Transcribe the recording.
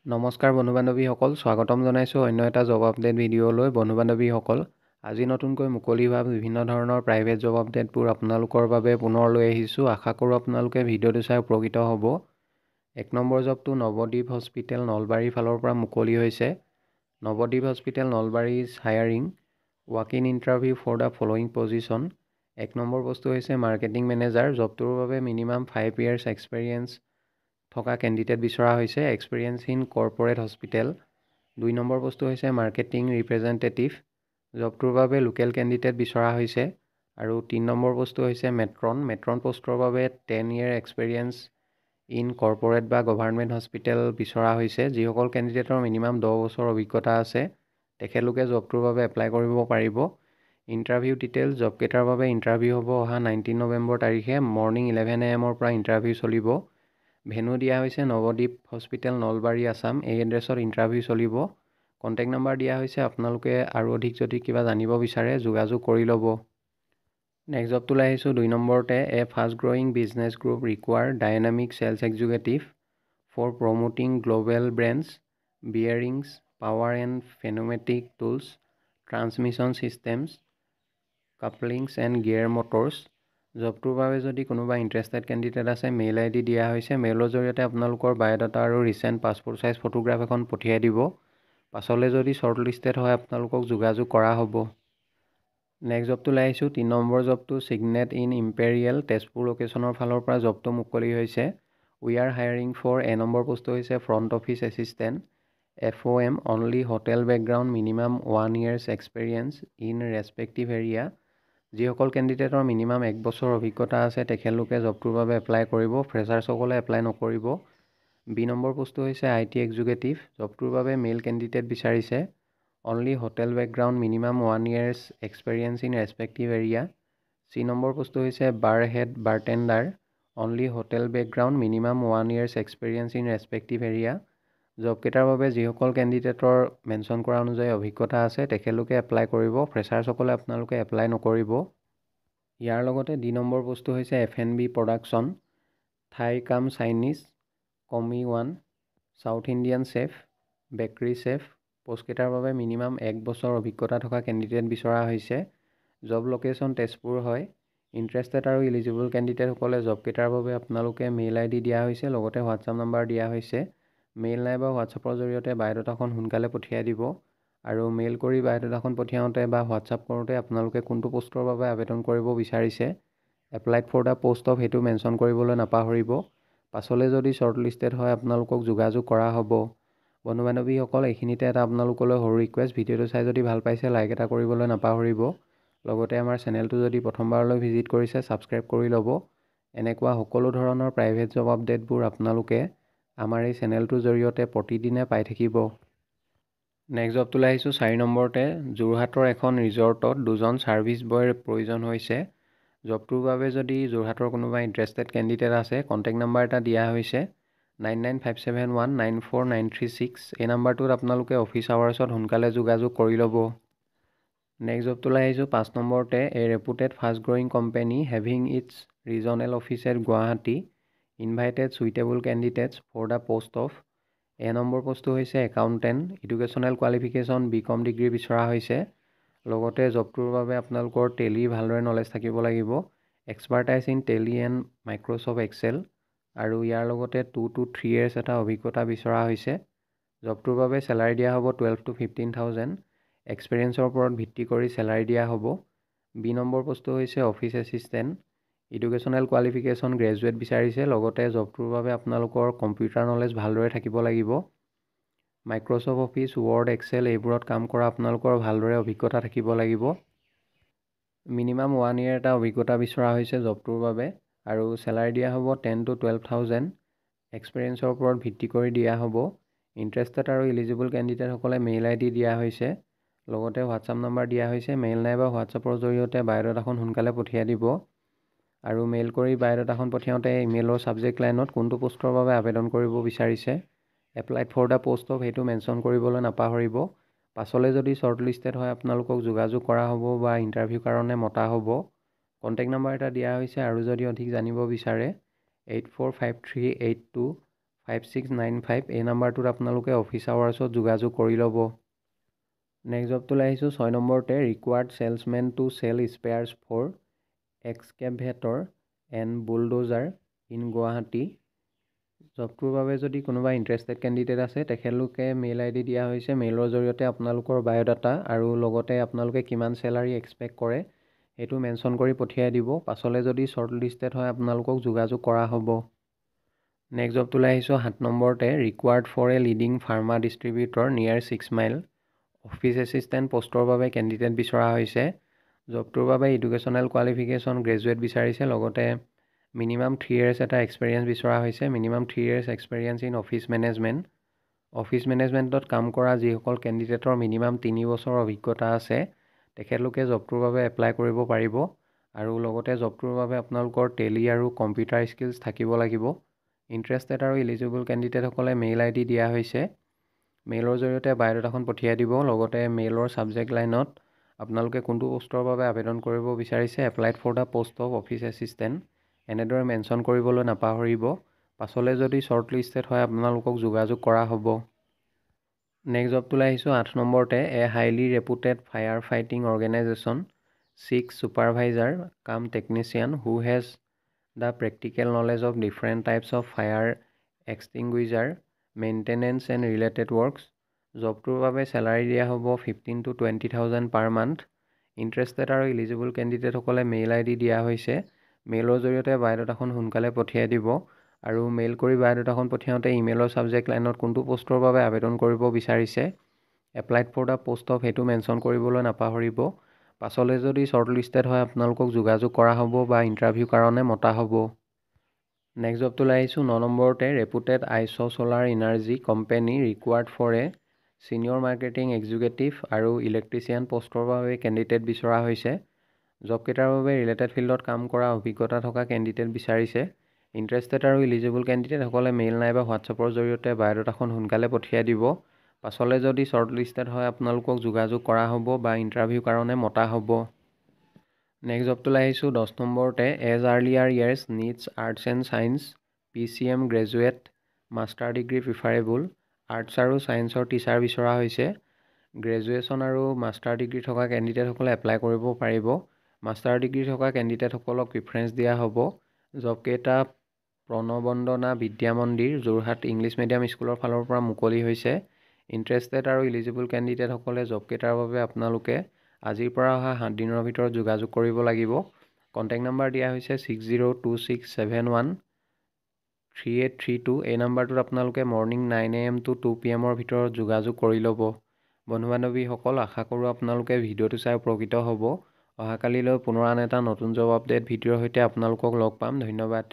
নমস্কাৰ বন্ধু-বান্ধৱীসকল, স্বাগতম জনাইছোঁ অন্য এটা জব আপডেট ভিডিঅ'লৈ। বন্ধু-বান্ধৱীসকল, আজি নতুনকৈ মুকলি হোৱা বিভিন্ন ধৰণৰ প্ৰাইভেট জব আপডেটবোৰ আপোনালোকৰ বাবে পুনৰ লৈ আহিছোঁ। আশা কৰোঁ আপোনালোকে ভিডিঅ'টো চাই উপকৃত হ'ব। 1 নম্বৰ জবটো নৱদ্বীপ হস্পিটেল নলবাৰীৰ ফালৰ পৰা মুকলি হৈছে। Nabadwip hospital Nalbari is hiring walk in interview for the following position. 1 number বস্তু হৈছে মাৰ্কেটিং মেনেজাৰ। জবটোৰ বাবে মিনিমাম 5 years এক্সপেৰিয়েঞ্চ থকা কেণ্ডিডেট বিচৰা হৈছে, experience in corporate hospital. 2 number বস্তু হৈছে মাৰ্কেটিং ৰিপ্ৰেজেণ্টেটিভ। জবটোৰ বাবে লোকেল কেণ্ডিডেট বিচৰা হৈছে। আৰু 3 নম্বৰ বস্তু হৈছে মেট্ৰন পোষ্টৰ বাবে 10 year এক্সপেৰিয়েঞ্চ ইন কৰ্পৰেট বা গভাৰ্ণমেণ্ট হস্পিটেল বিচৰা হৈছে। যিসকল কেণ্ডিডেটৰ মিনিমাম 10 বছৰ অভিজ্ঞতা আছে তেখেতলোকে জবটোৰ বাবে এপ্লাই কৰিব পাৰিব। Interview details. জবকেইটাৰ বাবে ইণ্টাৰভিউ হ'ব অহা 19 নৱেম্বৰ তাৰিখে মৰ্ণিং 11 AM পৰা ইণ্টাৰভিউ চলিব। ভেন্যু দিয়া হৈছে নৱদ্বীপ হস্পিটেল নলবাৰী আছাম। এই এড্ৰেছত ইণ্টাৰভিউ চলিব। কণ্টেক্ট নাম্বাৰ দিয়া হৈছে, আপোনালোকে আৰু অধিক যদি কিবা জানিব বিচাৰে যোগাযোগ কৰি ল'ব। নেক্সট জবটোলৈ আহিছোঁ 2 নম্বৰতে। A fast growing business group requires dynamic sales executive for promoting global brands bearings power and pneumatic tools transmission systems couplings and gear motors. জবটোৰ বাবে যদি কোনোবা ইণ্টাৰেষ্টেড কেণ্ডিডেট আছে মেইল ID দিয়া হৈছে। মেইলৰ জৰিয়তে আপোনালোকৰ বায়'ডাটা আৰু ৰিচেণ্ট পাছপোৰ্ট চাইজ ফটোগ্ৰাফ এখন পঠিয়াই দিব। পাছলৈ যদি শ্বৰ্ট লিষ্টেড হয় আপোনালোকক যোগাযোগ কৰা হ'ব। নেক্সট জবটোলৈ আহিছোঁ 3 নম্বৰ জবটো ছিগনেট ইন ইম্পেৰিয়েল তেজপুৰ লোকেশ্যনৰ ফালৰ পৰা জবটো মুকলি হৈছে। We are hiring for a number পোষ্টটো হৈছে front office assistant FOM only hotel background minimum 1 years experience in respective area. যিসকল কেণ্ডিডেটৰ মিনিমাম 1 বছৰ অভিজ্ঞতা আছে তেখেতলোকে জবটোৰ বাবে এপ্লাই কৰিব। ফ্ৰেছাৰ্ছসকলে এপ্লাই নকৰিব। বি নম্বৰ পোষ্টটো হৈছে IT এক্সিকিউটিভ। জবটোৰ বাবে মেইল কেণ্ডিডেট বিচাৰিছে। Only hotel background minimum 1 years experience in respective area. C number পোষ্টটো হৈছে bar head bartender. Only hotel background minimum 1 years experience in respective area. জবকেইটাৰ বাবে যিসকল কেণ্ডিডেটৰ মেনশ্যন কৰা অনুযায়ী অভিজ্ঞতা আছে তেখেতলোকে এপ্লাই কৰিব। ফ্ৰেছাৰ্ছসকলে আপোনালোকে এপ্লাই নকৰিব। ইয়াৰ লগতে ডি নম্বৰ পোষ্টটো হৈছে F&B প্ৰডাকশ্যন থাই কাম Chinese commis 1 south Indian chef bakery chef. পোষ্টকেইটাৰ বাবে মিনিমাম 1 বছৰ অভিজ্ঞতা থকা কেণ্ডিডেট বিচৰা হৈছে। জব লোকেশ্যন তেজপুৰ হয়। ইণ্টাৰেষ্টেড আৰু ইলিজিবল কেণ্ডিডেটসকলে জবকেইটাৰ বাবে আপোনালোকে মেইল ID দিয়া হৈছে, লগতে হোৱাটছআপ নাম্বাৰ দিয়া হৈছে। মেইল নাইবা হোৱাটছআপৰ জৰিয়তে বায়'ডাটাখন সোনকালে পঠিয়াই দিব। আৰু মেইল কৰি বায়'ডাটাখন পঠিয়াওঁতে বা হোৱাটছআপ কৰোঁতে আপোনালোকে কোনটো পোষ্টৰ বাবে আবেদন কৰিব বিচাৰিছে applied for the post of সেইটো মেনশ্যন কৰিবলৈ নাপাহৰিব। পাছলৈ যদি শ্বৰ্ট লিষ্টেড হয় আপোনালোকক যোগাযোগ কৰা হ'ব। বন্ধু-বান্ধৱীসকল, এইখিনিতে এটা আপোনালোকলৈ সৰু ৰিকুৱেষ্ট, ভিডিঅ'টো চাই যদি ভাল পাইছে লাইক এটা কৰিবলৈ নাপাহৰিব। লগতে আমাৰ চেনেলটো যদি প্ৰথমবাৰলৈ ভিজিট কৰিছে ছাবস্ক্ৰাইব কৰি ল'ব। এনেকুৱা সকলো ধৰণৰ প্ৰাইভেট জব আপডেটবোৰ আপোনালোকে আমাৰ এই চেনেলটোৰ জৰিয়তে প্ৰতিদিনে পাই থাকিব। নেক্সট জবটোলৈ আহিছোঁ 4 নম্বৰতে। যোৰহাটৰ এখন ৰিজৰ্টত 2জন ছাৰ্ভিচ বয়ৰ প্ৰয়োজন হৈছে। জবটোৰ বাবে যদি যোৰহাটৰ কোনোবা ইণ্টাৰেষ্টেড কেণ্ডিডেট আছে কণ্টেক্ট নাম্বাৰ এটা দিয়া হৈছে 9957194936। এই নাম্বাৰটোত আপোনালোকে অফিচ আৱাৰ্ছত সোনকালে যোগাযোগ কৰি ল'ব। নেক্সট জবটোলৈ আহিছোঁ 5 নম্বৰতে। A reputed fast growing company having its regional office at Guwahati invited suitable candidates for the post of. A number পোষ্টটো হৈছে accountant. Educational qualification BCom degree বিচৰা হৈছে। লগতে জবটোৰ বাবে আপোনালোকৰ টেলি ভালদৰে নলেজ থাকিব লাগিব। Expertise in Tally and Microsoft Excel. আৰু ইয়াৰ লগতে 2 to 3 years এটা অভিজ্ঞতা বিচৰা হৈছে। জবটোৰ বাবে চেলাৰী দিয়া হ'ব 12 to 15,000। এক্সপেৰিয়েঞ্চৰ ওপৰত ভিত্তি কৰি চেলাৰী দিয়া হ'ব। বি নম্বৰ পোষ্টটো হৈছে office assistant. Educational qualification graduate বিচাৰিছে। লগতে জবটোৰ বাবে আপোনালোকৰ কম্পিউটাৰ নলেজ ভালদৰে থাকিব লাগিব। মাইক্ৰ'ছফ্ট অফিচ ৱৰ্ড এক্সেল এইবোৰত কাম কৰা আপোনালোকৰ ভালদৰে অভিজ্ঞতা থাকিব লাগিব। মিনিমাম 1 year এটা অভিজ্ঞতা বিচৰা হৈছে জবটোৰ বাবে। আৰু চেলাৰী দিয়া হ'ব 10 to 12,000। এক্সপেৰিয়েঞ্চৰ ওপৰত ভিত্তি কৰি দিয়া হ'ব। ইণ্টাৰেষ্টেড আৰু ইলিজিবল কেণ্ডিডেটসকলে মেইল ID দিয়া হৈছে, লগতে হোৱাটছআপ নাম্বাৰ দিয়া হৈছে। মেইল নাইবা হোৱাটছআপৰ জৰিয়তে বায়'ডাটাখন সোনকালে পঠিয়াই দিব। আৰু মেইল কৰি বায়'ডাটাখন পঠিয়াওঁতে ইমেইলৰ ছাবজেক্ট লাইনত কোনটো পোষ্টৰ বাবে আবেদন কৰিব বিচাৰিছে applied for the post of সেইটো মেনশ্যন কৰিবলৈ নাপাহৰিব। পাছলৈ যদি শ্বৰ্ট লিষ্টেড হয় আপোনালোকক যোগাযোগ কৰা হ'ব বা ইণ্টাৰভিউৰ কাৰণে মতা হ'ব। কণ্টেক্ট নাম্বাৰ এটা দিয়া হৈছে, আৰু যদি অধিক জানিব বিচাৰে 845382 5695 এই নাম্বাৰটোত আপোনালোকে অফিচ আৱাৰ্ছত যোগাযোগ কৰি ল'ব। নেক্সট জবটোলৈ আহিছোঁ 6 নম্বৰতে required salesman to sell spares for excavator and bulldozer in Guwahati. জবটোৰ বাবে যদি কোনোবা ইণ্টাৰেষ্টেড কেণ্ডিডেট আছে তেখেতলোকে মেইল ID দিয়া হৈছে। মেইলৰ জৰিয়তে আপোনালোকৰ বায়'ডাটা আৰু লগতে আপোনালোকে কিমান চেলাৰী এক্সপেক্ট কৰে সেইটো মেনশ্যন কৰি পঠিয়াই দিব। পাছলৈ যদি শ্বৰ্ট লিষ্টেড হয় আপোনালোকক যোগাযোগ কৰা হ'ব। নেক্সট জবটোলৈ আহিছোঁ 7 নম্বৰতে required for a leading pharma distributor near 6 mile office assistant পষ্টৰ বাবে কেণ্ডিডেট বিচৰা হৈছে। জবটোৰ বাবে এডুকেশ্যনেল কোৱালিফিকেশ্যন গ্ৰেজুৱেট বিচাৰিছে। লগতে মিনিমাম 3 years এটা এক্সপেৰিয়েঞ্চ বিচৰা হৈছে। Minimum 3 years experience in office management. অফিচ মেনেজমেণ্টত কাম কৰা যিসকল কেণ্ডিডেটৰ মিনিমাম 3 বছৰৰ অভিজ্ঞতা আছে তেখেতলোকে জবটোৰ বাবে এপ্লাই কৰিব পাৰিব। আৰু লগতে জবটোৰ বাবে আপোনালোকৰ টেলি আৰু কম্পিউটাৰ স্কিলছ থাকিব লাগিব। ইণ্টাৰেষ্টেড আৰু ইলিজিবল কেণ্ডিডেটসকলে মেইল ID দিয়া হৈছে। মেইলৰ জৰিয়তে বায়'ডাটাখন পঠিয়াই দিব। লগতে মেইলৰ ছাবজেক্ট লাইনত আপোনালোকে কোনটো পষ্টৰ বাবে আবেদন কৰিব বিচাৰিছে applied for the post of office assistant এনেদৰে মেনশ্যন কৰিবলৈ নাপাহৰিব। পাছলৈ যদি শ্বৰ্ট লিষ্টেড হয় আপোনালোকক যোগাযোগ কৰা হ'ব। নেক্সট জবটোলৈ আহিছোঁ 8 নম্বৰতে a highly reputed fire fighting organisation seeks supervisor cum technician who has the practical knowledge of different types of fire extinguisher maintenance and related works. জবটোৰ বাবে চেলাৰী দিয়া হ'ব 15,000 to 20,000 পাৰ মান্থ। ইণ্টাৰেষ্টেড আৰু eligible কেণ্ডিডেটসকলে mail ID দিয়া হৈছে। মেইলৰ জৰিয়তে বায়'ডাটাখন সোনকালে পঠিয়াই দিব। আৰু মেইল কৰি বায়'ডাটাখন পঠিয়াওঁতে ইমেইলৰ ছাবজেক্ট লাইনত কোনটো পষ্টৰ বাবে আবেদন কৰিব বিচাৰিছে applied for the post of সেইটো মেনশ্যন কৰিবলৈ নাপাহৰিব। পাছলৈ যদি শ্বৰ্ট লিষ্টেড হয় আপোনালোকক যোগাযোগ কৰা হ'ব বা ইণ্টাৰভিউৰ কাৰণে মতা হ'ব। নেক্সট জবটোলৈ আহিছোঁ 9 নম্বৰতে reputed ISO' solar energy company required for a senior marketing executive আৰু ইলেক্ট্ৰিচিয়ান পষ্টৰ বাবে কেণ্ডিডেট বিচৰা হৈছে। জবকেইটাৰ বাবে ৰিলেটেড ফিল্ডত কাম কৰা অভিজ্ঞতা থকা কেণ্ডিডেট বিচাৰিছে। ইণ্টাৰেষ্টেড আৰু ইলিজিবল কেণ্ডিডেটসকলে মেইল নাইবা হোৱাটছআপৰ জৰিয়তে বায়'ডাটাখন সোনকালে পঠিয়াই দিব। পাছলৈ যদি শ্বৰ্ট লিষ্টেড হয় আপোনালোকক যোগাযোগ কৰা হ'ব বা ইণ্টাৰভিউৰ কাৰণে মতা হ'ব। নেক্সট জবটোলৈ আহিছোঁ 10 নম্বৰতে as earlier years needs arts and science PCM graduate master degree preferable. Arts আৰু ছায়েন্সৰ টিচাৰ বিচৰা হৈছে। গ্ৰেজুৱেশ্যন আৰু মাষ্টাৰ ডিগ্ৰী থকা কেণ্ডিডেটসকলে এপ্লাই কৰিব পাৰিব। মাষ্টাৰ ডিগ্ৰী থকা কেণ্ডিডেটসকলক প্ৰিফাৰেঞ্চ দিয়া হ'ব। জবকেইটা প্ৰণবন্দনা বিদ্যা মন্দিৰ যোৰহাট ইংলিছ মিডিয়াম স্কুলৰ ফালৰ পৰা মুকলি হৈছে। ইণ্টাৰেষ্টেড আৰু ইলিজিবল কেণ্ডিডেটসকলে জবকেইটাৰ বাবে আপোনালোকে আজিৰ পৰা অহা 7 দিনৰ ভিতৰত যোগাযোগ কৰিব লাগিব। কণ্টেক্ট নাম্বাৰ দিয়া হৈছে 6026713832। এই নাম্বাৰটোত আপোনালোকে মৰ্ণিং 9 AM to 2 PM ভিতৰত যোগাযোগ কৰি ল'ব। বন্ধু বান্ধৱীসকল আশা কৰোঁ আপোনালোকে ভিডিঅ'টো চাই উপকৃত হ'ব। অহাকালিলৈ পুনৰ আন এটা নতুন জব আপডেট ভিডিঅ'ৰ সৈতে আপোনালোকক লগ পাম। ধন্যবাদ।